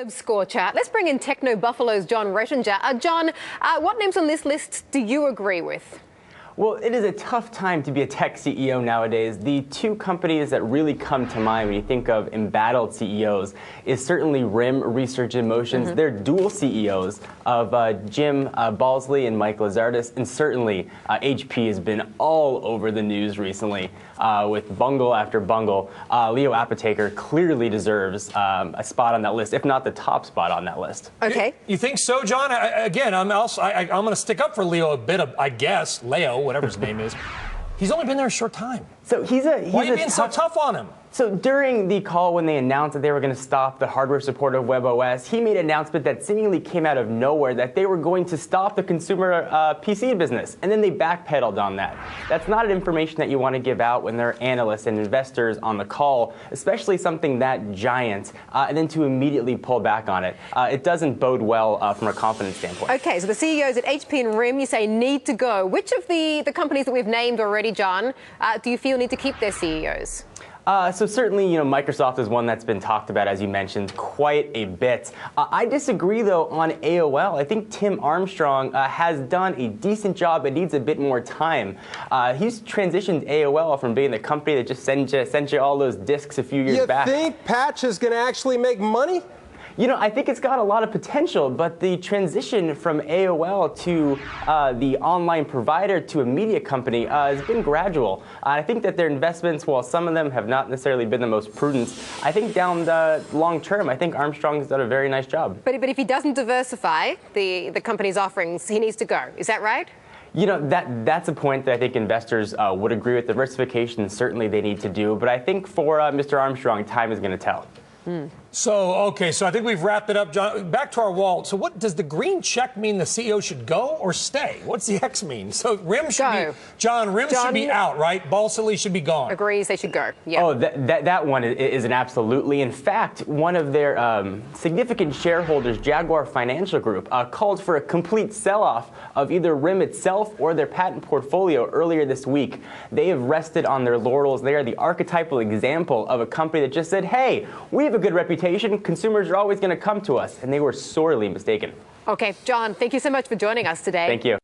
Superb score chart. Let's bring in Techno Buffalo's John Rettinger. John, what names on this list do you agree with? Well, it is a tough time to be a tech CEO nowadays. The two companies that really come to mind when you think of embattled CEOs is certainly RIM, Research in Motions. They're dual CEOs of Jim Balsley and Mike Lazardis, and certainly HP has been all over the news recently with bungle after bungle. Leo Apotheker clearly deserves a spot on that list, if not the top spot on that list. Okay. You think so, John? Again, I'm going to stick up for Leo a bit, I guess. Leo, whatever his name is. He's only been there a short time. So Why are you being so tough on him? So during the call when they announced that they were going to stop the hardware support of WebOS, he made an announcement that seemingly came out of nowhere that they were going to stop the consumer PC business, and then they backpedaled on that. That's not information that you want to give out when there are analysts and investors on the call, especially something that giant, and then to immediately pull back on it. It doesn't bode well from a confidence standpoint. Okay, so the CEOs at HP and RIM, you say need to go. Which of the companies that we've named already, John, do you feel need to keep their CEOs? So certainly, Microsoft is one that's been talked about, as you mentioned, quite a bit. I disagree, though, on AOL. I think Tim Armstrong has done a decent job. It needs a bit more time. He's transitioned AOL from being the company that just sent you all those discs a few years back. You think Patch is going to actually make money? I think it's got a lot of potential, but the transition from AOL to the online provider to a media company has been gradual. I think that their investments, while some of them have not necessarily been the most prudent, I think down the long term, I think Armstrong's done a very nice job. But if he doesn't diversify the company's offerings, he needs to go. Is that right? That's a point that I think investors would agree with. Diversification, certainly they need to do. But I think for Mr. Armstrong, time is going to tell. So I think we've wrapped it up, John. Back to our wall. So what does the green check mean? The CEO should go or stay? What's the X mean? So RIM should be, John should be out, right? Balsley should be gone. Agrees, they should go. Yeah. Oh, that one is an absolutely. In fact, one of their significant shareholders, Jaguar Financial Group, called for a complete sell-off of either RIM itself or their patent portfolio earlier this week. They have rested on their laurels. They are the archetypal example of a company that just said, hey, we have a good reputation. Consumers are always going to come to us. And they were sorely mistaken. Okay, John, thank you so much for joining us today. Thank you.